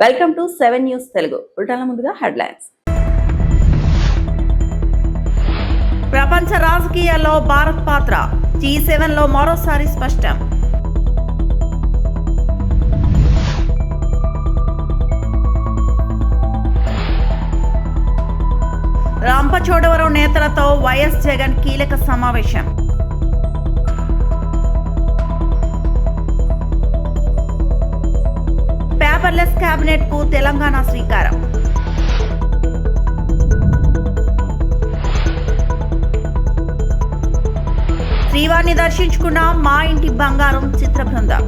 Welcome to 7 news Telugu. బులెటిన్ల ముందుగా headlines. ప్రపంచ రాజకీయాల్లో భారత్ పాత్ర G7లో మరోసారి స్పష్టం. రంపచోడవరం నేతలతో వైఎస్ జగన్ కీలక సమావేశం. పేపర్లెస్ కేబినెట్ కు తెలంగాణ శ్రీకారం. శ్రీవారిని దర్శించుకున్న మా ఇంటి బంగారం చిత్ర బృందం.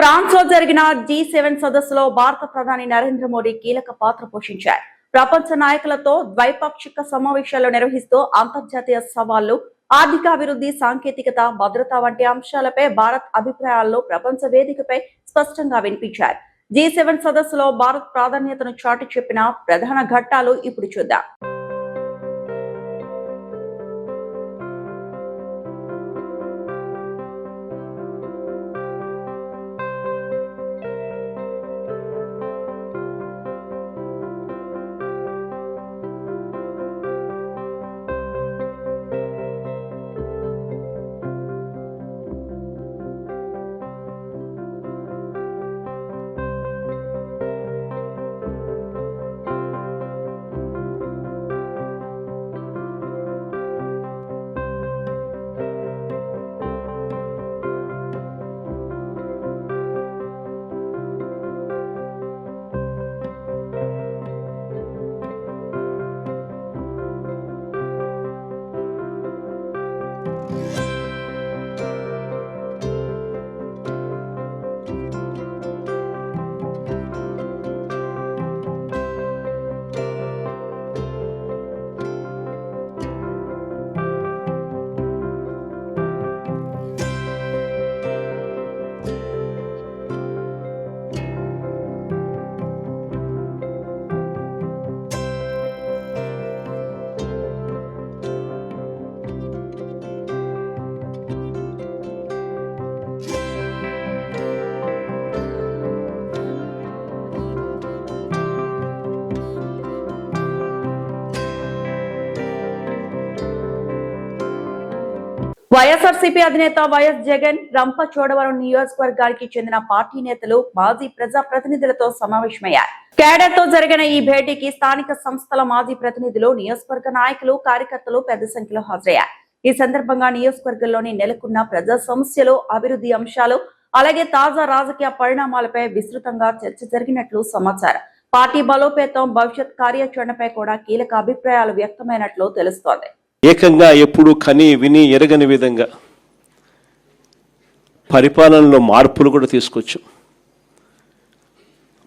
ఫ్రాన్స్ లో జరిగిన G7 సదస్సులో భారత ప్రధాని నరేంద్ర మోడీ కీలక పాత్ర పోషించారు. ప్రపంచ నాయకులతో ద్వైపాక్షిక సమావేశాలు నిర్వహిస్తూ అంతర్జాతీయ సవాళ్లు, ఆర్థికాభివృద్ధి, సాంకేతికత, భద్రత వంటి అంశాలపై భారత్ అభిప్రాయాల్లో ప్రపంచ వేదికపై స్పష్టంగా వినిపించారు. G7 సదస్సులో భారత్ ప్రాధాన్యతను చాటి చెప్పిన ప్రధాన ఘట్టాలు ఇప్పుడు చూద్దాం. వైఎస్ఆర్సీపీ అధినేత వైఎస్ జగన్ రంపచోడవరం నియోజకవర్గానికి చెందిన పార్టీ నేతలు, మాజీ ప్రజా ప్రతినిధులతో సమావేశమయ్యారు. కేడర్ తో జరిగిన ఈ భేటీకి స్థానిక సంస్థల మాజీ ప్రతినిధులు, నియోజకవర్గ నాయకులు, కార్యకర్తలు పెద్ద సంఖ్యలో హాజరయ్యారు. ఈ సందర్భంగా నియోజకవర్గంలోని నెలకొన్న ప్రజా సమస్యలు, అభివృద్ధి అంశాలు, అలాగే తాజా రాజకీయ పరిణామాలపై విస్తృతంగా చర్చ జరిగినట్లు సమాచారం. పార్టీ బలోపేతం, భవిష్యత్ కార్యాచరణపై కూడా కీలక అభిప్రాయాలు వ్యక్తమైనట్లు తెలుస్తోంది. ఏకంగా ఎప్పుడు కని విని ఎరగని విధంగా పరిపాలనలో మార్పులు కూడా తీసుకొచ్చు.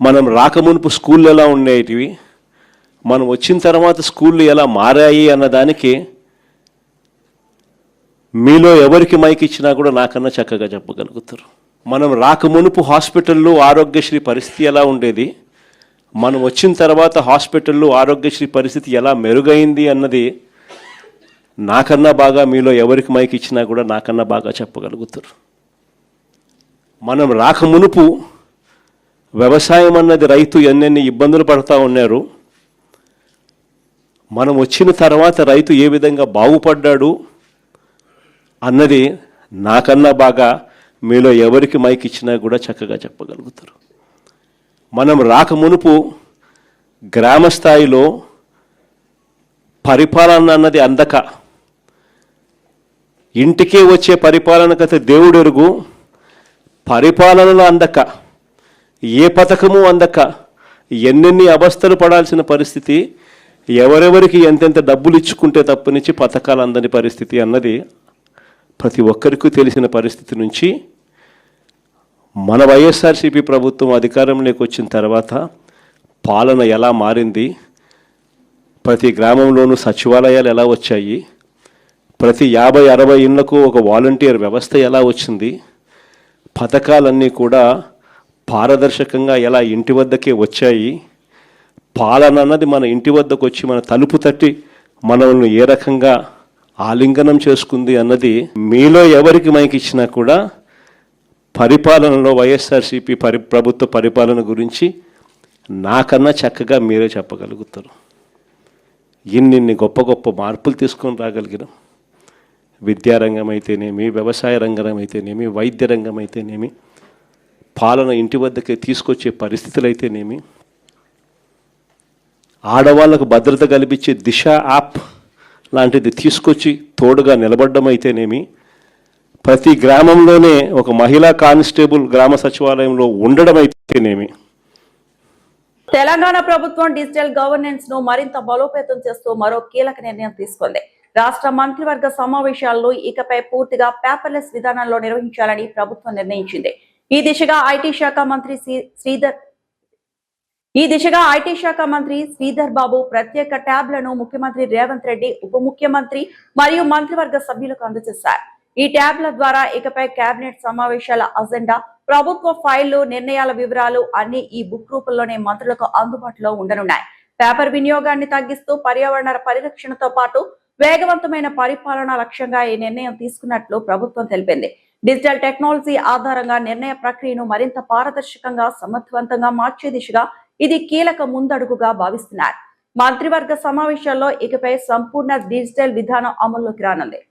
మనం రాకమునుపు స్కూళ్ళు ఎలా ఉండేటివి, మనం వచ్చిన తర్వాత స్కూళ్ళు ఎలా మారాయి అన్నదానికి మీలో ఎవరికి మైక్ ఇచ్చినా కూడా నాకన్నా చక్కగా చెప్పగలుగుతారు. మనం రాకమునుపు హాస్పిటల్లో ఆరోగ్యశ్రీ పరిస్థితి ఎలా ఉండేది, మనం వచ్చిన తర్వాత హాస్పిటల్లో ఆరోగ్యశ్రీ పరిస్థితి ఎలా మెరుగైంది అన్నది నాకన్నా బాగా మీలో ఎవరికి మైక్ ఇచ్చినా కూడా నాకన్నా బాగా చెప్పగలుగుతారు. మనం రాకమునుపు వ్యవసాయం అన్నది రైతు ఎన్నెన్ని ఇబ్బందులు పడుతూ ఉన్నారు, మనం వచ్చిన తర్వాత రైతు ఏ విధంగా బాగుపడ్డాడు అన్నది నాకన్నా బాగా మీలో ఎవరికి మైక్ ఇచ్చినా కూడా చక్కగా చెప్పగలుగుతారు. మనం రాకమునుపు గ్రామ స్థాయిలో పరిపాలన అన్నది అందక, ఇంటికే వచ్చే పరిపాలన కథ దేవుడు ఎరుగు, పరిపాలనలో అందక, ఏ పథకము అందక ఎన్నెన్ని అవస్థలు పడాల్సిన పరిస్థితి, ఎవరెవరికి ఎంతెంత డబ్బులు ఇచ్చుకుంటే తప్పనిచ్చి పథకాలు అందని పరిస్థితి అన్నది ప్రతి ఒక్కరికి తెలిసిన పరిస్థితి నుంచి మన వైఎస్ఆర్సీపీ ప్రభుత్వం అధికారంలోకి వచ్చిన తర్వాత పాలన ఎలా మారింది, ప్రతి గ్రామంలోనూ సచివాలయాలు ఎలా వచ్చాయి, ప్రతి 50-60 ఇళ్లకు ఒక వాలంటీర్ వ్యవస్థ ఎలా వచ్చింది, పథకాలన్నీ కూడా పారదర్శకంగా ఎలా ఇంటి వద్దకే వచ్చాయి, పాలన అన్నది మన ఇంటి వద్దకు వచ్చి మన తలుపు తట్టి మనల్ని ఏ రకంగా ఆలింగనం చేసుకుంది అన్నది మీలో ఎవరికి మైక్ ఇచ్చినా కూడా పరిపాలనలో వైఎస్ఆర్సీపీ ప్రభుత్వ పరిపాలన గురించి నాకన్నా చక్కగా మీరే చెప్పగలుగుతారు. ఇన్ని గొప్ప గొప్ప మార్పులు తీసుకొని రాగలిగినాం. విద్యారంగం అయితేనేమి, వ్యవసాయ రంగం అయితేనేమి, వైద్య రంగం అయితేనేమి, పాలన ఇంటి వద్దకే తీసుకొచ్చే పరిస్థితులు అయితేనేమి, ఆడవాళ్లకు భద్రత కల్పించే దిశ యాప్ లాంటిది తీసుకొచ్చి తోడుగా నిలబడడం అయితేనేమి, ప్రతి గ్రామంలోనే ఒక మహిళా కానిస్టేబుల్ గ్రామ సచివాలయంలో ఉండడం అయితేనేమి. తెలంగాణ ప్రభుత్వం డిజిటల్ గవర్నెన్స్ ను మరింత బలోపేతం చేస్తూ మరో కీలక నిర్ణయం తీసుకుంది. రాష్ట్ర మంత్రివర్గ సమావేశాలను ఇకపై పూర్తిగా పేపర్లెస్ విధానంలో నిర్వహించాలని ప్రభుత్వం నిర్ణయించింది. ఈ దిశగా ఐటీ శాఖ మంత్రి శ్రీధర్ బాబు ప్రత్యేక ట్యాబ్లను ముఖ్యమంత్రి రేవంత్ రెడ్డి, ఉప ముఖ్యమంత్రి మరియు మంత్రివర్గ సభ్యులకు అందజేశారు. ఈ ట్యాబ్ల ద్వారా ఇకపై కేబినెట్ సమావేశాల అజెండా, ప్రభుత్వ ఫైళ్లు, నిర్ణయాల వివరాలు అన్ని ఈ బుక్ రూపంలోనే మంత్రులకు అందుబాటులో ఉండనున్నాయి. పేపర్ వినియోగాన్ని తగ్గిస్తూ పర్యావరణ పరిరక్షణతో పాటు వేగవంతమైన పరిపాలన లక్ష్యంగా ఈ నిర్ణయం తీసుకున్నట్లు ప్రభుత్వం తెలిపింది. డిజిటల్ టెక్నాలజీ ఆధారంగా నిర్ణయ ప్రక్రియను మరింత పారదర్శకంగా, సమర్థవంతంగా మార్చే దిశగా ఇది కీలక ముందడుగుగా భావిస్తున్నారు. మంత్రివర్గ సమావేశాల్లో ఇకపై సంపూర్ణ డిజిటల్ విధానం అమల్లోకి రానుంది.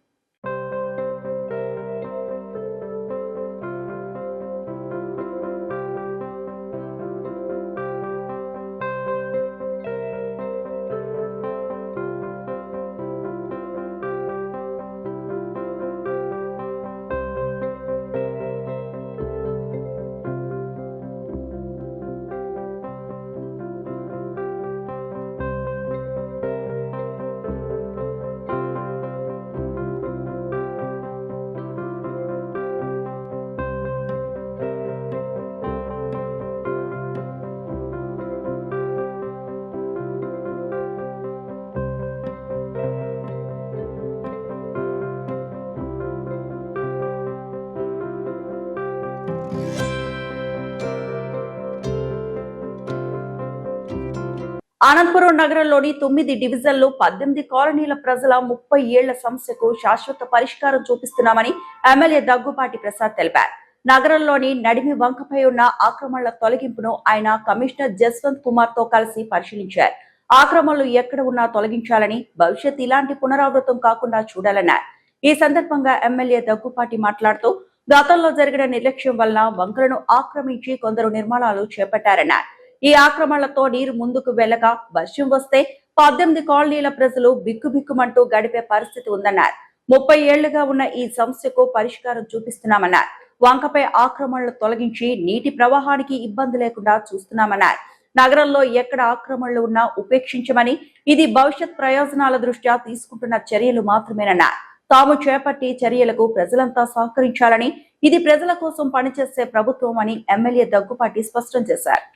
అనంతపురం నగరంలోని 9 డివిజన్లు, 18 కాలనీల ప్రజల 30 ఏళ్ల సమస్యకు శాశ్వత పరిష్కారం చూపిస్తున్నామని ఎమ్మెల్యే దగ్గుపాటి ప్రసాద్ తెలిపారు. నగరంలోని నడిమి వంకపై ఉన్న ఆక్రమణల తొలగింపును ఆయన కమిషనర్ జస్వంత్ కుమార్ తో కలిసి పరిశీలించారు. ఆక్రమణలు ఎక్కడ ఉన్నా తొలగించాలని, భవిష్యత్ ఇలాంటి పునరావృతం కాకుండా చూడాలన్నారు. ఈ సందర్భంగా ఎమ్మెల్యే దగ్గుపాటి మాట్లాడుతూ గతంలో జరిగిన నిర్లక్ష్యం వలన వంకలను ఆక్రమించి కొందరు నిర్మాణాలు చేపట్టారన్నారు. ఈ ఆక్రమణలతో నీరు ముందుకు వెళ్లక వర్షం వస్తే 18 కాలనీల ప్రజలు బిక్కుబిక్కుమంటూ గడిపే పరిస్థితి ఉందన్నారు. 30 ఏళ్లుగా ఉన్న ఈ సమస్యకు పరిష్కారం చూపిస్తున్నామన్నారు. వంకపై ఆక్రమణలు తొలగించి నీటి ప్రవాహానికి ఇబ్బంది లేకుండా చూస్తున్నామన్నారు. నగరంలో ఎక్కడ ఆక్రమణలు ఉన్నా ఉపేక్షించమని, ఇది భవిష్యత్ ప్రయోజనాల దృష్ట్యా తీసుకుంటున్న చర్యలు మాత్రమేనన్నారు. తాము చేపట్టి చర్యలకు ప్రజలంతా సహకరించాలని, ఇది ప్రజల కోసం పనిచేసే ప్రభుత్వం అని ఎమ్మెల్యే దగ్గుపాటి స్పష్టం చేశారు.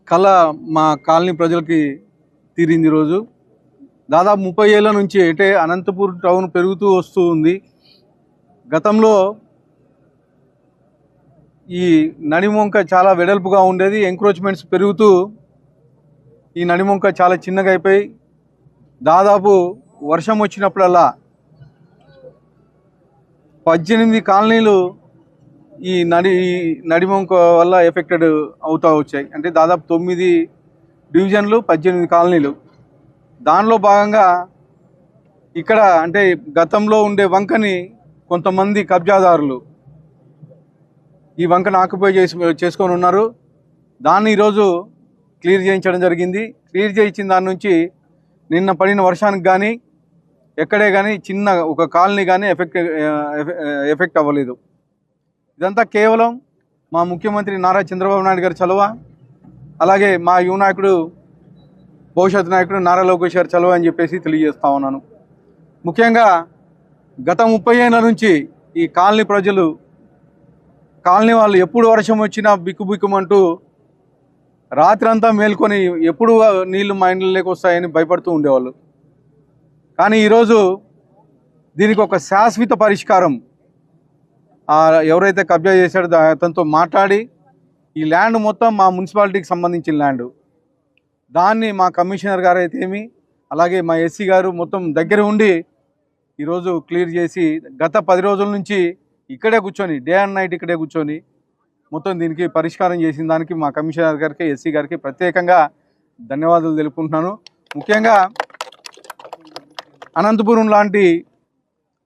కళ మా కాలనీ ప్రజలకి తీరింది. రోజు దాదాపు 30 ఏళ్ల నుంచి అంటే అనంతపూర్ టౌన్ పెరుగుతూ వస్తూ ఉంది. గతంలో ఈ నడిమొంక చాలా వెడల్పుగా ఉండేది. ఎంక్రోచ్మెంట్స్ పెరుగుతూ ఈ నడిమొంక చాలా చిన్నగా అయిపోయి దాదాపు వర్షం వచ్చినప్పుడల్లా 18 కాలనీలు ఈ నడిమొంక వల్ల ఎఫెక్టెడ్ అవుతూ వచ్చాయి. అంటే దాదాపు 9 డివిజన్లు, 18 కాలనీలు. దానిలో భాగంగా ఇక్కడ అంటే గతంలో ఉండే వంకని కొంతమంది కబ్జాదారులు ఈ వంకను ఆక్యుపై చేసుకొని ఉన్నారు. దాన్ని ఈరోజు క్లియర్ చేయించడం జరిగింది. క్లియర్ చేయించిన దాని నుంచి నిన్న పడిన వర్షానికి కానీ ఎక్కడే కానీ చిన్న ఒక కాలనీ కానీ ఎఫెక్ట్ అవ్వలేదు. ఇదంతా కేవలం మా ముఖ్యమంత్రి నారా చంద్రబాబు నాయుడు గారి చలువ, అలాగే మా యువ నాయకుడు, భవిష్యత్ నాయకుడు నారా లోకేష్ గారి చలువ అని చెప్పేసి తెలియజేస్తా ఉన్నాను. ముఖ్యంగా గత 30 ఏళ్ళ నుంచి ఈ కాలనీ ప్రజలు, కాలనీ వాళ్ళు ఎప్పుడు వర్షం వచ్చినా బిక్కుబిక్కుమంటూ రాత్రంతా మేల్కొని ఎప్పుడు నీళ్లు మా ఇండ్లలోకి వస్తాయని భయపడుతూ ఉండేవాళ్ళు. కానీ ఈరోజు దీనికి ఒక శాశ్వత పరిష్కారం ఎవరైతే కబ్జా చేశాడో అతనితో మాట్లాడి ఈ ల్యాండ్ మొత్తం మా మున్సిపాలిటీకి సంబంధించిన ల్యాండ్, దాన్ని మా కమిషనర్ గారు అయితేమి అలాగే మా ఎస్సీ గారు మొత్తం దగ్గర ఉండి ఈరోజు క్లియర్ చేసి గత 10 రోజుల నుంచి ఇక్కడే కూర్చొని డే అండ్ నైట్ ఇక్కడే కూర్చొని మొత్తం దీనికి పరిష్కారం చేసిన దానికి మా కమిషనర్ గారికి ఎస్సీ గారికి ప్రత్యేకంగా ధన్యవాదాలు తెలుపుకుంటున్నాను. ముఖ్యంగా అనంతపురం లాంటి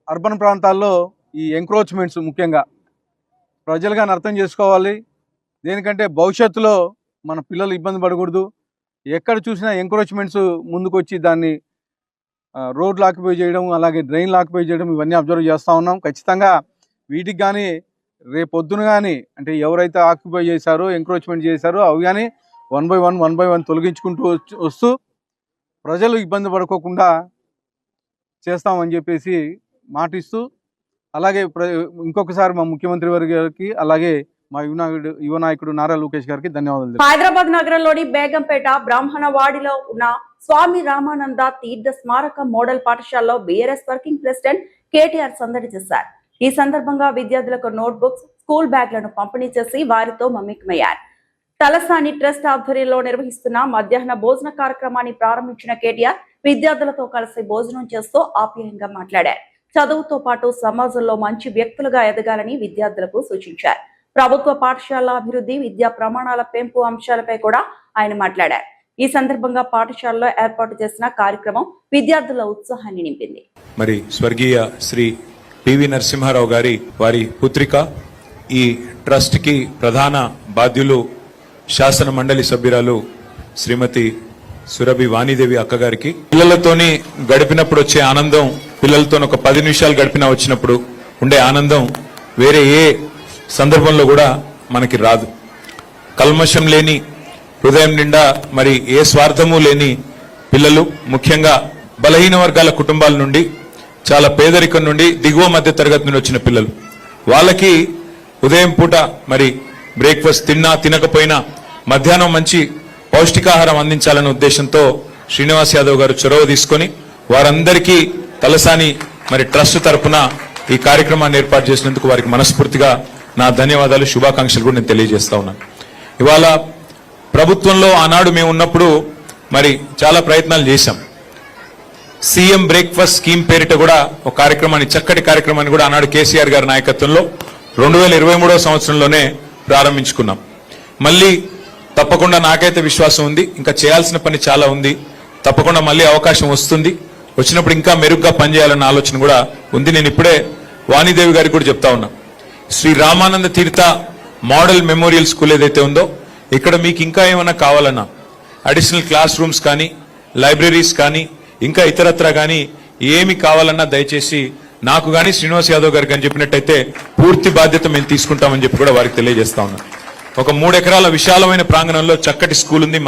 అర్బన్ ప్రాంతాల్లో ఈ ఎంక్రోచ్మెంట్స్ ముఖ్యంగా ప్రజలుగా అర్థం చేసుకోవాలి. దేనికంటే భవిష్యత్తులో మన పిల్లలు ఇబ్బంది పడకూడదు. ఎక్కడ చూసినా ఎంక్రోచ్మెంట్స్ ముందుకొచ్చి దాన్ని రోడ్లు ఆక్యుపై చేయడం, అలాగే డ్రైన్లు ఆక్యుపై చేయడం ఇవన్నీ అబ్జర్వ్ చేస్తూ ఉన్నాం. ఖచ్చితంగా వీటికి కానీ రేపొద్దున కానీ అంటే ఎవరైతే ఆక్యుపై చేశారో ఎంక్రోచ్మెంట్ చేశారో అవి కానీ 1 by 1 తొలగించుకుంటూ వస్తూ ప్రజలు ఇబ్బంది పడుకోకుండా చేస్తామని చెప్పేసి మాటిస్తూ, అలాగే ఇంకొకసారి మా ముఖ్యమంత్రి వారి గారికి అలాగే మా యువ నాయకుడు నారా లోకేష్ గారికి ధన్యవాదాలు. హైదరాబాద్ నగరంలోని బేగంపేట బ్రాహ్మణవాడిలో ఉన్న స్వామి రామానంద తీర్థ స్మారక మోడల్ పాఠశాలలో బీఆర్ఎస్ వర్కింగ్ ప్రెసిడెంట్ కేటీఆర్ సందడి చేశారు. ఈ సందర్భంగా విద్యార్థులకు నోట్బుక్స్, స్కూల్ బ్యాగ్లను పంపిణీ చేసి వారితో మమేకమయ్యారు. తలసాని ట్రస్ట్ ఆధ్వర్యంలో నిర్వహిస్తున్న మధ్యాహ్న భోజన కార్యక్రమాన్ని ప్రారంభించిన కేటీఆర్ విద్యార్థులతో కలిసి భోజనం చేస్తూ ఆప్యాయంగా మాట్లాడారు. చదువుతో పాటు సమాజంలో మంచి వ్యక్తులుగా ఎదగాలని విద్యార్థులకు సూచించారు. ప్రభుత్వ పాఠశాల అభివృద్ధి, విద్యా ప్రమాణాల పెంపు అంశాలపై కూడా ఆయన మాట్లాడారు. ఈ సందర్భంగా పాఠశాలలో ఏర్పాటు చేసిన కార్యక్రమం విద్యార్థుల ఉత్సాహాన్ని నింపింది. మరి స్వర్గీయ శ్రీ పివి నరసింహారావు గారి వారి పుత్రిక, ఈ ట్రస్ట్ కి ప్రధాన బాధ్యులు శాసన మండలి సభ్యురాలు శ్రీమతి సురభి వాణిదేవి అక్కగారికి, పిల్లలతోని గడిపినప్పుడు వచ్చే ఆనందం, పిల్లలతో ఒక 10 నిమిషాలు గడిపినా వచ్చినప్పుడు ఉండే ఆనందం వేరే ఏ సందర్భంలో కూడా మనకి రాదు. కల్మషం లేని హృదయం నిండా మరి ఏ స్వార్థము లేని పిల్లలు, ముఖ్యంగా బలహీన వర్గాల కుటుంబాల నుండి, చాలా పేదరికం నుండి, దిగువ మధ్య తరగతి నుండి వచ్చిన పిల్లలు, వాళ్ళకి ఉదయం పూట మరి బ్రేక్ఫాస్ట్ తిన్నా తినకపోయినా మధ్యాహ్నం మంచి పౌష్టికాహారం అందించాలనే ఉద్దేశంతో శ్రీనివాస్ యాదవ్ గారు చొరవ తీసుకొని వారందరికీ తలసాని మరి ట్రస్ట్ తరపున ఈ కార్యక్రమాన్ని ఏర్పాటు చేసినందుకు వారికి మనస్ఫూర్తిగా నా ధన్యవాదాలు, శుభాకాంక్షలు కూడా నేను తెలియజేస్తా ఉన్నాను. ఇవాళ ప్రభుత్వంలో ఆనాడు మేము ఉన్నప్పుడు మరి చాలా ప్రయత్నాలు చేశాం. సీఎం బ్రేక్ఫాస్ట్ స్కీమ్ పేరిట కూడా ఒక కార్యక్రమాన్ని, చక్కటి కార్యక్రమాన్ని కూడా ఆనాడు కేసీఆర్ గారి నాయకత్వంలో 2023 సంవత్సరంలోనే ప్రారంభించుకున్నాం. మళ్ళీ తప్పకుండా నాకైతే విశ్వాసం ఉంది, ఇంకా చేయాల్సిన పని చాలా ఉంది. తప్పకుండా మళ్ళీ అవకాశం వస్తుంది, వచ్చినప్పుడు ఇంకా మెరుగ్గా పనిచేయాలన్న ఆలోచన కూడా ఉంది. నేను ఇప్పుడే వాణిదేవి గారికి కూడా చెప్తా ఉన్నా, శ్రీ రామానంద తీర్థ మోడల్ మెమోరియల్ స్కూల్ ఏదైతే ఉందో ఇక్కడ మీకు ఇంకా ఏమైనా కావాలన్నా అడిషనల్ క్లాస్ రూమ్స్ కానీ, లైబ్రరీస్ కానీ, ఇంకా ఇతరత్రా కానీ ఏమి కావాలన్నా దయచేసి నాకు కానీ శ్రీనివాస్ యాదవ్ గారికి అని చెప్పినట్టయితే పూర్తి బాధ్యత మేము తీసుకుంటామని చెప్పి కూడా వారికి తెలియజేస్తా ఉన్నాం. ఒక 3 ఎకరాల విశాలమైన ప్రాంగణంలో చక్కటి స్కూల్ ఉంది,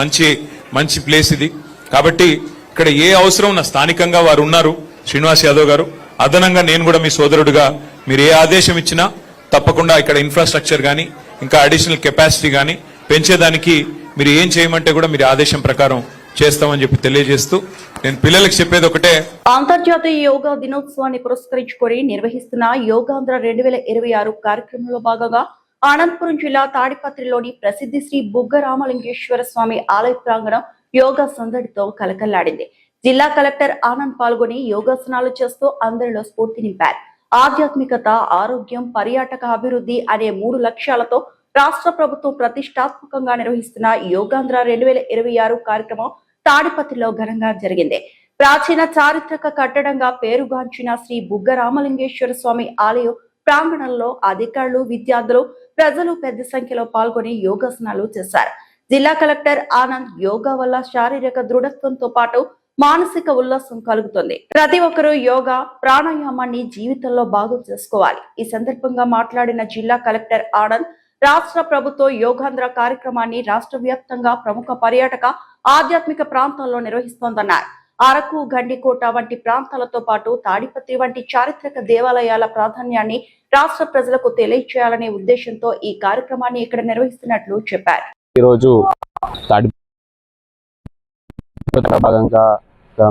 మంచి ప్లేస్ ఇది. కాబట్టి ఇక్కడ ఏ అవసరం ఉన్న స్థానికంగా వారు ఉన్నారు శ్రీనివాస్ యాదవ్ గారు, అదనంగా నేను కూడా మీ సోదరుడుగా మీరు ఏ ఆదేశం ఇచ్చినా తప్పకుండా ఇక్కడ ఇన్ఫ్రాస్ట్రక్చర్ కానీ ఇంకా అడిషనల్ కెపాసిటీ కానీ పెంచేదానికి మీరు ఏం చేయమంటే కూడా మీరు ఆదేశం ప్రకారం చేస్తామని చెప్పి తెలియజేస్తూ నేను పిల్లలకు చెప్పేది ఒకటే, అంతర్జాతీయ యోగా దినోత్సవాన్ని పురస్కరించుకొని నిర్వహిస్తున్న యోగాంధ్ర 2026 కార్యక్రమంలో భాగంగా అనంతపురం జిల్లా తాడిపత్రిలోని ప్రసిద్ధి శ్రీ బుగ్గ రామలింగేశ్వర స్వామి ఆలయ ప్రాంగణం యోగా సందడితో కలకల్లాడింది. జిల్లా కలెక్టర్ ఆనంద్ పాల్గొని యోగాసనాలు చేస్తూ అందరిలో స్ఫూర్తి నింపారు. ఆధ్యాత్మికత, ఆరోగ్యం, పర్యాటక అభివృద్ధి అనే 3 లక్ష్యాలతో రాష్ట్ర ప్రభుత్వం ప్రతిష్టాత్మకంగా నిర్వహిస్తున్న యోగాంధ్ర 2026 కార్యక్రమం తాడిపత్రిలో ఘనంగా జరిగింది. ప్రాచీన చారిత్రక కట్టడంగా పేరుగాంచిన శ్రీ బుగ్గ రామలింగేశ్వర స్వామి ఆలయం ప్రాంగణంలో అధికారులు, విద్యార్థులు, ప్రజలు పెద్ద సంఖ్యలో పాల్గొని యోగాసనాలు చేశారు. జిల్లా కలెక్టర్ ఆనంద్, యోగా వల్ల శారీరక దృఢత్వంతో పాటు మానసిక ఉల్లాసం కలుగుతుంది. ప్రతి ఒక్కరూ యోగా, ప్రాణాయామాన్ని జీవితంలో భాగం చేసుకోవాలి. ఈ సందర్భంగా మాట్లాడిన జిల్లా కలెక్టర్ ఆనంద్, రాష్ట్ర ప్రభుత్వం యోగాంధ్ర కార్యక్రమాన్ని రాష్ట్ర వ్యాప్తంగా ప్రముఖ పర్యాటక, ఆధ్యాత్మిక ప్రాంతాల్లో నిర్వహిస్తోందన్నారు. అరకు, గండికోట వంటి ప్రాంతాలతో పాటు తాడిపత్రి వంటి చారిత్రక దేవాలయాల ప్రాధాన్యాన్ని రాష్ట్ర ప్రజలకు తెలియజేయాలనే ఉద్దేశంతో ఈ కార్యక్రమాన్ని ఇక్కడ నిర్వహిస్తున్నట్లు చెప్పారు. ఈరోజు భాగంగా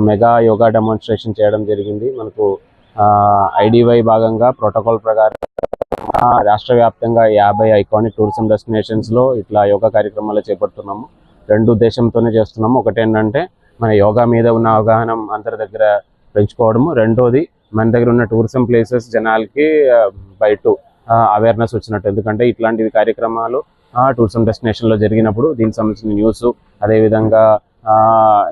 మెగా యోగా డెమాన్స్ట్రేషన్ చేయడం జరిగింది. మనకు ఐడివై భాగంగా ప్రోటోకాల్ ప్రకారం రాష్ట్ర వ్యాప్తంగా 50 ఐకానిక్ టూరిజం డెస్టినేషన్స్ లో ఇట్లా యోగా కార్యక్రమాలు చేపడుతున్నాము. 2 ఉద్దేశంతోనే చేస్తున్నాము. ఒకటి ఏంటంటే మన యోగా మీద ఉన్న అవగాహన అందరి దగ్గర పెంచుకోవడము, రెండోది మన దగ్గర ఉన్న టూరిజం ప్లేసెస్ జనాలకి బై టు అవేర్నెస్ వచ్చినట్టు. ఎందుకంటే ఇట్లాంటివి కార్యక్రమాలు టూరిజం డెస్టినేషన్లో జరిగినప్పుడు దీనికి సంబంధించిన న్యూస్ అదేవిధంగా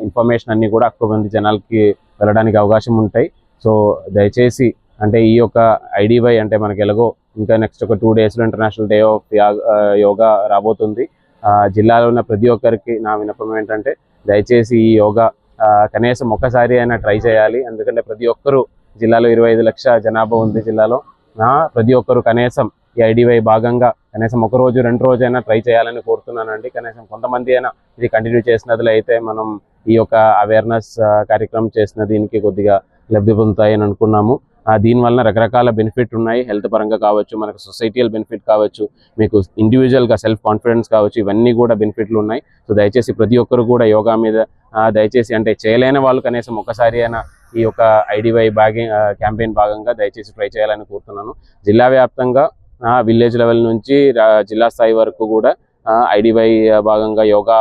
ఇన్ఫర్మేషన్ అన్నీ కూడా ఎక్కువ మంది జనాలకి వెళ్ళడానికి అవకాశం ఉంటాయి. సో దయచేసి అంటే ఈ యొక్క IDY అంటే మనకి ఎలాగో ఇంకా నెక్స్ట్ ఒక 2 daysలో ఇంటర్నేషనల్ డే ఆఫ్ యోగా రాబోతుంది. జిల్లాలో ఉన్న ప్రతి ఒక్కరికి నా విన్నపం ఏంటంటే దయచేసి ఈ యోగా కనీసం ఒక్కసారి అయినా ట్రై చేయాలి. ఎందుకంటే ప్రతి ఒక్కరు జిల్లాలో 25 లక్షల జనాభా ఉంది. జిల్లాలో ప్రతి ఒక్కరు కనీసం ఈ IDY భాగంగా కనీసం 1 రోజు 2 రోజైనా ట్రై చేయాలని కోరుతున్నానండి. కనీసం కొంతమంది అయినా ఇది కంటిన్యూ చేసినట్లు అయితే మనం ఈ యొక్క అవేర్నెస్ కార్యక్రమం చేసిన దీనికి కొద్దిగా లబ్ధి పొందుతాయని అనుకున్నాము. దీనివల్ల రకరకాల బెనిఫిట్ ఉన్నాయి. హెల్త్ పరంగా కావచ్చు, మనకు సొసైటియల్ బెనిఫిట్ కావచ్చు, మీకు ఇండివిజువల్గా సెల్ఫ్ కాన్ఫిడెన్స్ కావచ్చు, ఇవన్నీ కూడా బెనిఫిట్లు ఉన్నాయి. సో దయచేసి ప్రతి ఒక్కరు కూడా యోగా మీద దయచేసి అంటే చేయలేని వాళ్ళు కనీసం ఒకసారి అయినా ఈ యొక్క IDY క్యాంపెయిన్ భాగంగా దయచేసి ట్రై చేయాలని కోరుతున్నాను. జిల్లా వ్యాప్తంగా విలేజ్ లెవెల్ నుంచి జిల్లా స్థాయి వరకు కూడా IDY భాగంగా యోగా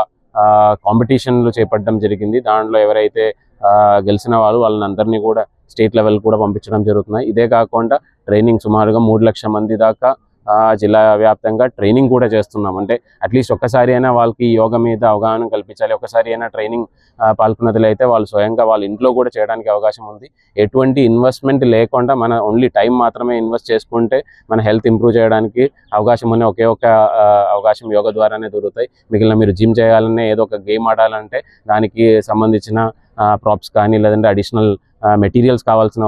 కాంపిటీషన్లు చేపట్టడం జరిగింది. దాంట్లో ఎవరైతే గెలిచిన వాళ్ళని అందరినీ కూడా స్టేట్ లెవెల్ కూడా పంపించడం జరుగుతున్నాయి. ఇదే కాకుండా ట్రైనింగ్ సుమారుగా 3 లక్షల మంది దాకా జిల్లా వ్యాప్తంగా ట్రైనింగ్ కూడా చేస్తున్నాం. అంటే అట్లీస్ట్ ఒక్కసారి అయినా వాళ్ళకి యోగా మీద అవగాహన కల్పించాలి. ఒక్కసారి అయినా ట్రైనింగ్ పాల్గొన్నట్లయితే వాళ్ళు స్వయంగా వాళ్ళ ఇంట్లో కూడా చేయడానికి అవకాశం ఉంది. ఎటువంటి ఇన్వెస్ట్మెంట్ లేకుండా మన ఓన్లీ టైం మాత్రమే ఇన్వెస్ట్ చేసుకుంటే మన హెల్త్ ఇంప్రూవ్ చేయడానికి అవకాశం ఉన్న ఒకే ఒక అవకాశం యోగా ద్వారానే దొరుకుతాయి. మిగిలిన మీరు జిమ్ చేయాలనే ఏదో ఒక గేమ్ ఆడాలంటే దానికి సంబంధించిన ప్రాప్స్ కానీ లేదంటే అడిషనల్ మెటీరియల్స్ కావాల్సిన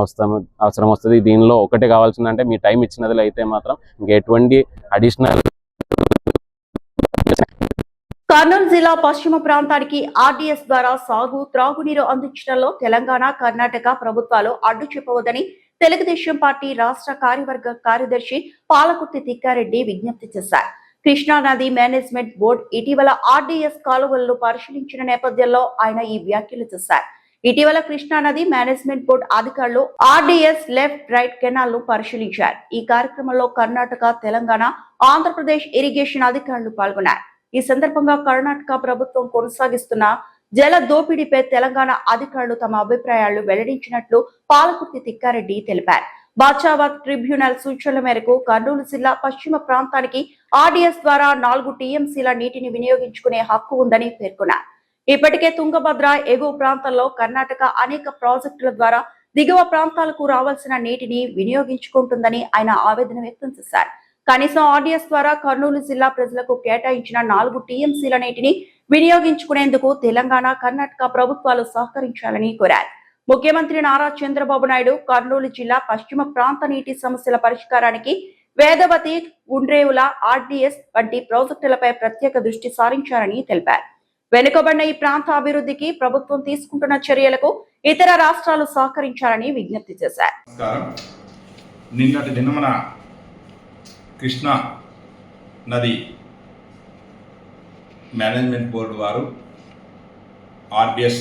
అవసరం వస్తుంది. దీనిలో ఒకటే కావాల్సింది అంటే మీ టైం ఇచ్చినది అయితే మాత్రం ఇంకెటువంటి అడిషనల్. కర్నూలు జిల్లా పశ్చిమ ప్రాంతానికి RDS ద్వారా సాగు త్రాగునీరు అందించడంలో తెలంగాణ, కర్ణాటక ప్రభుత్వాలు అడ్డు చెప్పవద్దని తెలుగుదేశం పార్టీ రాష్ట్ర కార్యవర్గ కార్యదర్శి పాలకుర్తి తిక్కారెడ్డి విజ్ఞప్తి చేశారు. కృష్ణానది మేనేజ్మెంట్ బోర్డు ఇటీవల RDS కాలువలను పరిశీలించిన నేపథ్యంలో ఆయన ఈ వ్యాఖ్యలు చేశారు. ఇటీవల కృష్ణానది మేనేజ్మెంట్ బోర్డు అధికారులు RDS లెఫ్ట్ రైట్ కెనాల్ పరిశీలించారు. ఈ కార్యక్రమంలో కర్ణాటక, తెలంగాణ, ఆంధ్రప్రదేశ్ ఇరిగేషన్ అధికారులు పాల్గొన్నారు. ఈ సందర్భంగా కర్ణాటక ప్రభుత్వం కొనసాగిస్తున్న జల దోపిడీపై తెలంగాణ అధికారులు తమ అభిప్రాయాలు వెల్లడించినట్లు పాలకుర్తి తిక్కారెడ్డి తెలిపారు. బాచావత్ ట్రిబ్యునల్ సూచనల మేరకు కర్నూలు జిల్లా పశ్చిమ ప్రాంతానికి RDS ద్వారా 4 TMCల నీటిని వినియోగించుకునే హక్కు ఉందని పేర్కొన్నారు. ఇప్పటికే తుంగభద్ర ఎగువ ప్రాంతంలో కర్ణాటక అనేక ప్రాజెక్టుల ద్వారా దిగువ ప్రాంతాలకు రావాల్సిన నీటిని వినియోగించుకుంటుందని ఆయన ఆవేదన వ్యక్తం చేశారు. కనీసం RDS ద్వారా కర్నూలు జిల్లా ప్రజలకు కేటాయించిన 4 TMCల నీటిని వినియోగించుకునేందుకు తెలంగాణ, కర్ణాటక ప్రభుత్వాలు సహకరించాలని కోరారు. ముఖ్యమంత్రి నారా చంద్రబాబు నాయుడు కర్నూలు జిల్లా పశ్చిమ ప్రాంత నీటి సమస్యల పరిష్కారానికి వేదవతి, గుండ్రేవుల, RDS వంటి ప్రాజెక్టులపై ప్రత్యేక దృష్టి సారించారని తెలిపారు. వెనుకబడిన ఈ ప్రాంత అభివృద్ధికి ప్రభుత్వం తీసుకుంటున్న చర్యలకు ఇతర రాష్ట్రాలు సహకరించాలని విజ్ఞప్తి చేశారు. నిన్నటి దినమున కృష్ణా నది మేనేజ్మెంట్ బోర్డు వారు RDS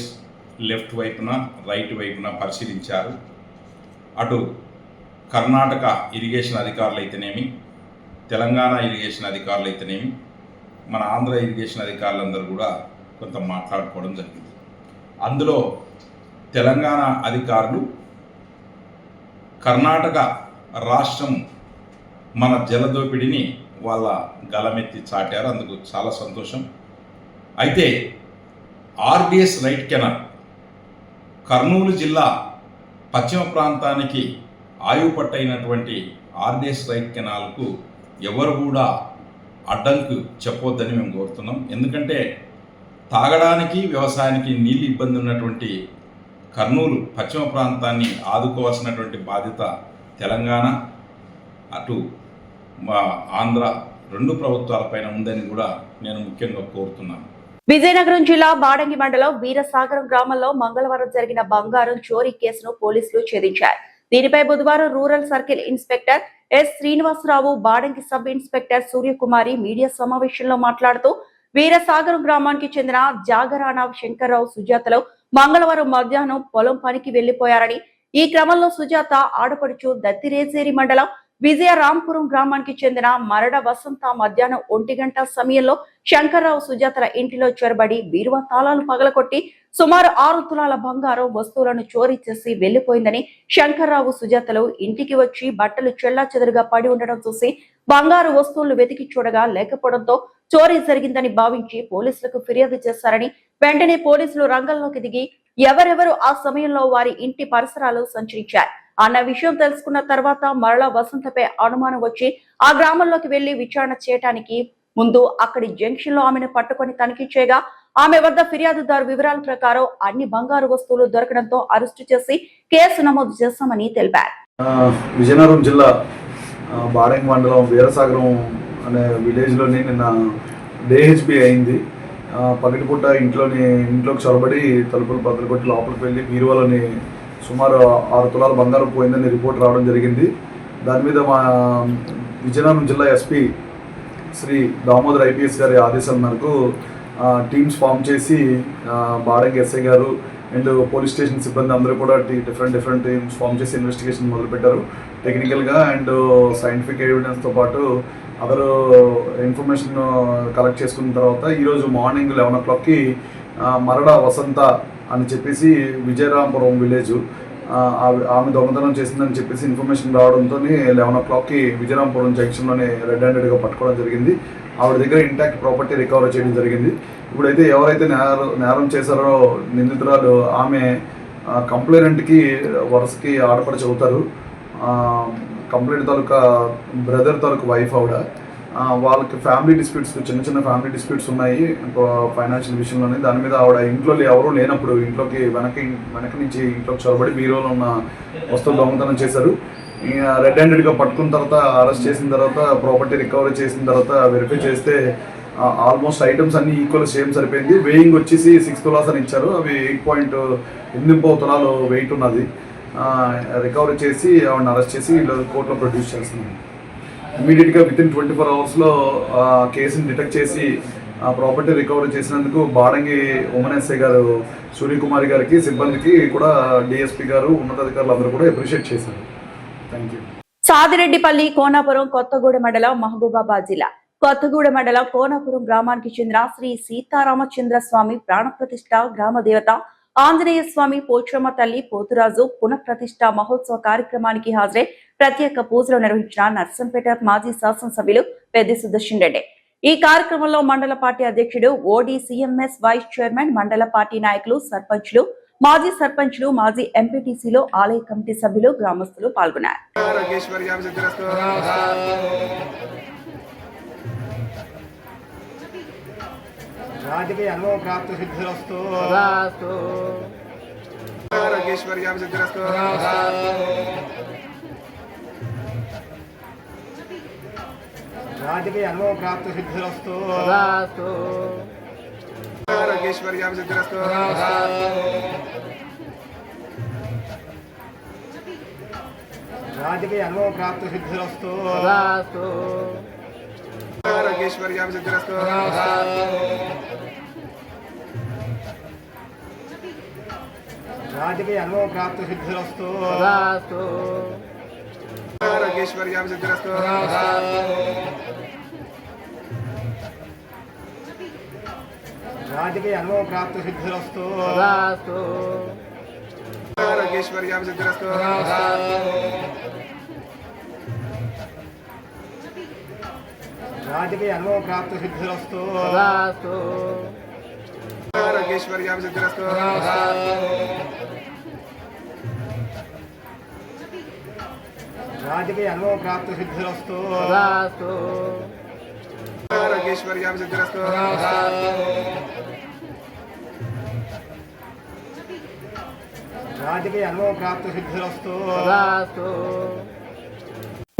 లెఫ్ట్ వైపున, రైట్ వైపున పరిశీలించారు. అటు కర్ణాటక ఇరిగేషన్ అధికారులు అయితేనేమి, తెలంగాణ ఇరిగేషన్ అధికారులు అయితేనేమి, మన ఆంధ్ర ఇరిగేషన్ అధికారులందరూ కూడా కొంత మాట్లాడుకోవడం జరిగింది. అందులో తెలంగాణ అధికారులు కర్ణాటక రాష్ట్రం మన జలదోపిడిని వాళ్ళ గలమెత్తి చాటారు. అందుకు చాలా సంతోషం. అయితే RDS రైట్ కెనాల్ కర్నూలు జిల్లా పశ్చిమ ప్రాంతానికి ఆయుపట్టైనటువంటి RDS రైట్ కెనాల్కు ఎవరు కూడా అడ్డంకు చెప్పొద్దని మేము కోరుతున్నాం. ఎందుకంటే తాగడానికి, వ్యవసాయానికి నీళ్ళు ఇబ్బంది ఉన్నటువంటి కర్నూలు పశ్చిమ ప్రాంతాన్ని ఆదుకోవాల్సినటువంటి బాధ్యత తెలంగాణ, అటు ఆంధ్ర 2 ప్రభుత్వాలపైన ఉందని కూడా నేను ముఖ్యంగా కోరుతున్నాను. విజయనగరం జిల్లా బాడంగి మండలం వీరసాగరం గ్రామంలో మంగళవారం జరిగిన బంగారం చోరీ కేసును పోలీసులు ఛేదించారు. దీనిపై బుధవారం rural circle inspector S. Srinivasarao, Badangi sub inspector Suryakumari media సమావేశంలో మాట్లాడుతూ వీరసాగరం గ్రామానికి చెందిన జాగరాణ శంకర్రావు, సుజాతలో మంగళవారం మధ్యాహ్నం పొలం పనికి వెళ్లిపోయారని, ఈ క్రమంలో సుజాత ఆడపడుచు దత్తిరేజేరి మండలం విజయరాంపురం గ్రామానికి చెందిన మరడ వసంత మధ్యాహ్నం 1 గంట సమయంలో శంకర్రావు సుజాతల ఇంటిలో చొరబడి బీరువా తాళాలు పగలకొట్టి సుమారు 6 తులాల బంగారం వస్తువులను చోరీ చేసి వెళ్లిపోయిందని శంకర్రావు సుజాతలు ఇంటికి వచ్చి బట్టలు చెల్లాచెదురుగా పడి ఉండడం చూసి బంగారు వస్తువులు వెతికి చూడగా లేకపోవడంతో చోరీ జరిగిందని భావించి పోలీసులకు ఫిర్యాదు చేశారని వెంటనే పోలీసులు రంగంలోకి దిగి ఎవరెవరు ఆ సమయంలో వారి ఇంటి పరిసరాలు సంచరించారు అన్న విషయం తెలుసుకున్న తర్వాత మరలా వసంతపై అనుమానం వచ్చి ఆ గ్రామంలోకి వెళ్లి విచారణ చేయడానికి ముందు అక్కడి జంక్షన్ లో ఆమెను పట్టుకొని తనిఖీ చేయగా ఆమె వద్ద ఫిర్యాదుదారు వివరాల ప్రకారం అన్ని బంగారు వస్తువులు దొరకడంతో అరెస్టు చేసి కేసు నమోదు చేశామని తెలిపారు. విజయనగరం జిల్లా బాడంగి మండలం వీరసాగరం అనే విలేజ్లోని నిన్న డేహెచ్బి అయింది. పగటిపూట ఇంట్లోకి చొరబడి తలుపులు బద్దలు కొట్టి లోపలికి వెళ్ళి బీరువాలోని సుమారు 6 తులాల బంగారం పోయిందని రిపోర్ట్ రావడం జరిగింది. దాని మీద మా విజయనగరం జిల్లా ఎస్పీ శ్రీ దామోదర్ ఐపీఎస్ గారి ఆదేశాల మేరకు టీమ్స్ ఫామ్ చేసి బాడంగి ఎస్ఐ గారు అండ్ పోలీస్ స్టేషన్ సిబ్బంది అందరూ కూడా డిఫరెంట్ టీమ్స్ ఫామ్ చేసి ఇన్వెస్టిగేషన్ మొదలుపెట్టారు. టెక్నికల్గా అండ్ సైంటిఫిక్ ఎవిడెన్స్తో పాటు అదర్ ఇన్ఫర్మేషన్ కలెక్ట్ చేసుకున్న తర్వాత ఈరోజు మార్నింగ్ 11 o'clockకి మరడ వసంత అని చెప్పేసి విజయరాంపురం విలేజ్ ఆమె దొంగతనం చేసిందని చెప్పేసి ఇన్ఫర్మేషన్ రావడంతో 11 o'clockకి విజయరాంపురం జంక్షన్లోనే రెడ్ హ్యాండెడ్గా పట్టుకోవడం జరిగింది. ఆవిడ దగ్గర ఇంటాక్ట్ ప్రాపర్టీ రికవర్ చేయడం జరిగింది. ఇప్పుడైతే ఎవరైతే నేరం చేశారో నిందితురాలు ఆమె కంప్లైనెంట్కి వరుసకి ఆడపడి అవుతారు. కంప్లైంట్ తాలూకా బ్రదర్ తాలూకా వైఫ్ ఆవిడ. వాళ్ళకి ఫ్యామిలీ డిస్ప్యూట్స్ చిన్న ఫ్యామిలీ డిస్ప్యూట్స్ ఉన్నాయి ఫైనాన్షియల్ విషయంలోనే. దాని మీద ఆవిడ ఇంట్లో ఎవరూ లేనప్పుడు ఇంట్లోకి వెనక నుంచి ఇంట్లోకి చొరబడి బీరోలో ఉన్న వస్తువులు దొంగతనం చేశారు. రెడ్ హ్యాండెడ్గా పట్టుకున్న తర్వాత అరెస్ట్ చేసిన తర్వాత ప్రాపర్టీ రికవరీ చేసిన తర్వాత వెరిఫై చేస్తే ఆల్మోస్ట్ ఐటమ్స్ అన్ని ఈక్వల్ సేమ్ సరిపోయింది. వెయింగ్ వచ్చేసి 6 తులాస్ అని ఇచ్చారు. అవి 8.8 తులాలు వెయిట్ ఉన్నది. రికవరీ చేసి ఆవిడని అరెస్ట్ చేసి కోర్టులో ప్రొడ్యూస్ చేస్తున్నాం. ఇమీడియట్గా వితిన్ 24 hours కేసుని డిటెక్ట్ చేసి ప్రాపర్టీ రికవరీ చేసినందుకు బాడంగి ఉమెన్ ఎస్ఐ గారు సూర్యకుమారి గారికి సిబ్బందికి కూడా డిఎస్పీ గారు ఉన్నతాధికారులు అందరూ కూడా అప్రిషియేట్ చేశారు. Thank you. సాదిరెడ్డిపల్లి కోనాపురం కొత్తగూడ మండలం మహబూబాబాద్ జిల్లా కొత్తగూడ మండలం కోనాపురం గ్రామానికి చెందిన శ్రీ సీతారామచంద్ర స్వామి ప్రాణప్రతిష్ఠ గ్రామ దేవత ఆంజనేయ స్వామి పోచమ్మ తల్లి పోతురాజు పునఃప్రతిష్ఠ మహోత్సవ కార్యక్రమానికి హాజరై ప్రత్యేక పూజలు నిర్వహించిన నర్సంపేట మాజీ శాసనసభ్యులు పెద్ది సుదర్శన్ రెడ్డి. ఈ కార్యక్రమంలో మండల పార్టీ అధ్యక్షుడు ఓడిసిఎంఎస్ వైస్ చైర్మన్, మండల పార్టీ నాయకులు, సర్పంచ్లు, మాజీ సర్పంచ్లు, మాజీ ఎంపీటీసీలు, ఆలయ కమిటీ సభ్యులు, గ్రామస్తులు పాల్గొన్నారు. రాజకీయ అనుభవ ప్రాప్త సిద్ధిరస్తు రాజేశ్వర్యాం సిద్ధిరస్తు రాజకీయ అనుభవ ప్రాప్త సిద్ధిరస్తు రాజేశ్వర్యాం సిద్ధిరస్తు రాజకీయ అనుభవ ప్రాప్త సిద్ధిరస్తు రాజేశ్వర్యాం సిద్ధిరస్తు రాజకీయ అనుభవ ప్రాప్త సిద్ధిరస్తు రాజేశ్వర్యాం సిద్ధిరస్తు రాజకీయ అనుభవ ప్రాప్త సిద్ధిరస్తు రాజేశ్వర్యాం సిద్ధిరస్తు రాజకీయ అనుభవ ప్రాప్త సిద్ధిరస్తు రాజేశ్వర్యాం సిద్ధిరస్తు రాజకీయ అనుభవ ప్రాప్త సిద్ధిరస్తు రాజేశ్వర్యాం సిద్ధిరస్తు రాజకీయ అనుభవ ప్రాప్త సిద్ధిరస్తు.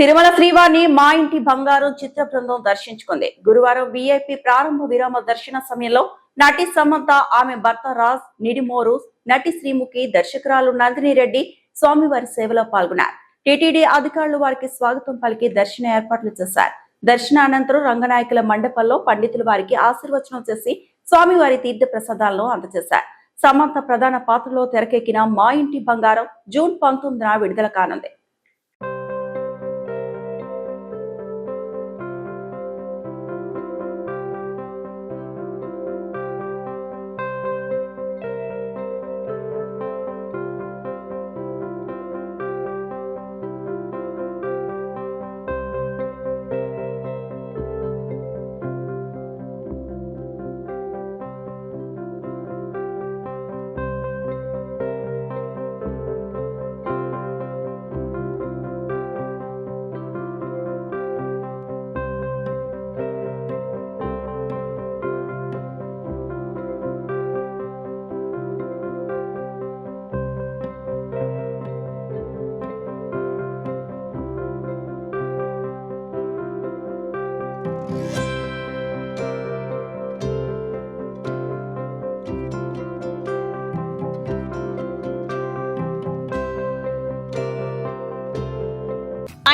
తిరుమల శ్రీవారిని మా ఇంటి బంగారం చిత్ర బృందం దర్శించుకుంది. గురువారం విఐపి ప్రారంభ విరామ దర్శన సమయంలో నటి సమంత, ఆమె భర్త రాజ్, నిడిమోరు నటి శ్రీముఖి, దర్శకురాలు నందిని రెడ్డి స్వామివారి సేవలో పాల్గొన్నారు. టీటీడీ అధికారులు వారికి స్వాగతం పలికి దర్శన ఏర్పాట్లు చేశారు. దర్శన అనంతరం రంగనాయకుల మండపంలో పండితులు వారికి ఆశీర్వచనం చేసి స్వామివారి తీర్థ ప్రసాదాలను అందజేశారు. సమంత ప్రధాన పాత్రలో తెరకెక్కిన మా ఇంటి బంగారం జూన్ 19న విడుదల కానుంది.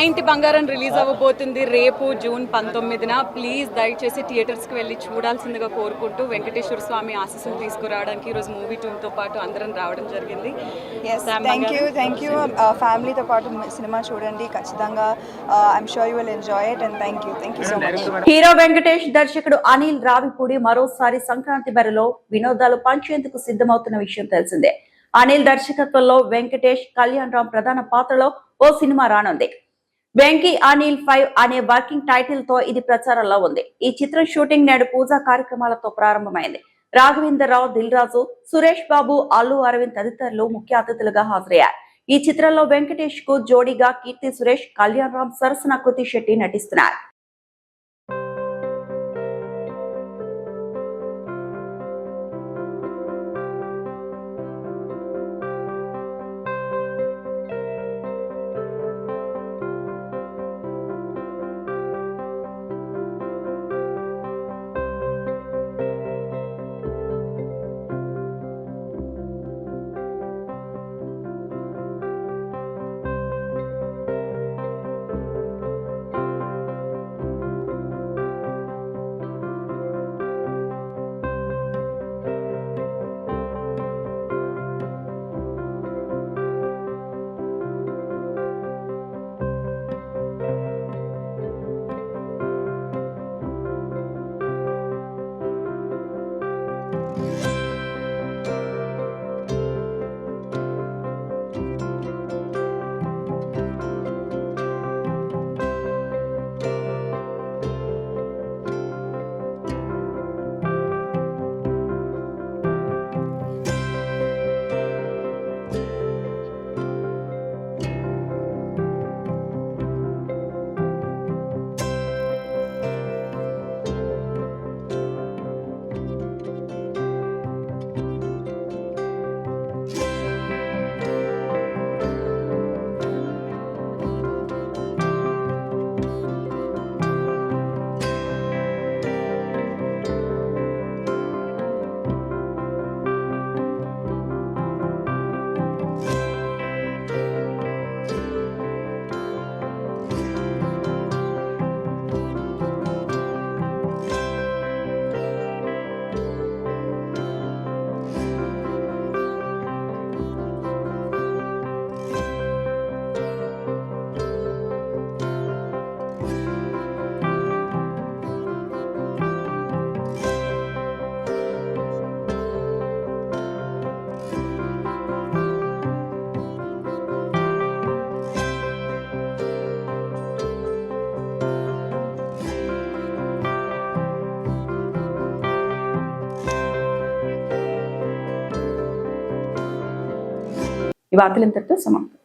ఇంటి బంగారం రిలీజ్ అవ్వబోతుంది రేపు జూన్ 19న. ప్లీజ్ దయచేసి థియేటర్స్కి వెళ్ళి చూడాల్సిందిగా కోరుకుంటూ వెంకటేశ్వర స్వామి ఆశీస్సులు తీసుకురావడానికి ఈరోజు మూవీ టీంతో పాటు అందరం రావడం జరిగింది. థ్యాంక్ యూ ఫ్యామిలీతో పాటు సినిమా చూడండి ఖచ్చితంగా. I'm sure you will enjoy it and thank you so much. Hero Venkatesh, దర్శకుడు అనిల్ రావిపూడి మరోసారి సంక్రాంతి బరిలో వినోదాలు పంచేందుకు సిద్ధమవుతున్న విషయం తెలిసిందే. అనిల్ దర్శకత్వంలో వెంకటేష్, కళ్యాణ్ రామ్ ప్రధాన పాత్రలో ఓ సినిమా రానుంది. వెంకీ అనిల్ 5 అనే వర్కింగ్ టైటిల్ తో ఇది ప్రచారంలో ఉంది. ఈ చిత్రం షూటింగ్ నేడు పూజా కార్యక్రమాలతో ప్రారంభమైంది. రాఘవేందర్ రావు, దిల్ రాజు, సురేష్ బాబు, అల్లు అరవింద్ తదితరులు ముఖ్య అతిథులుగా హాజరయ్యారు. ఈ చిత్రంలో వెంకటేష్ కు జోడీగా కీర్తి సురేష్, కళ్యాణ్ రామ్ సరసన కృతి శెట్టి నటిస్తున్నారు. ఈ వార్తలు ఇంతటితో సమాప్తం.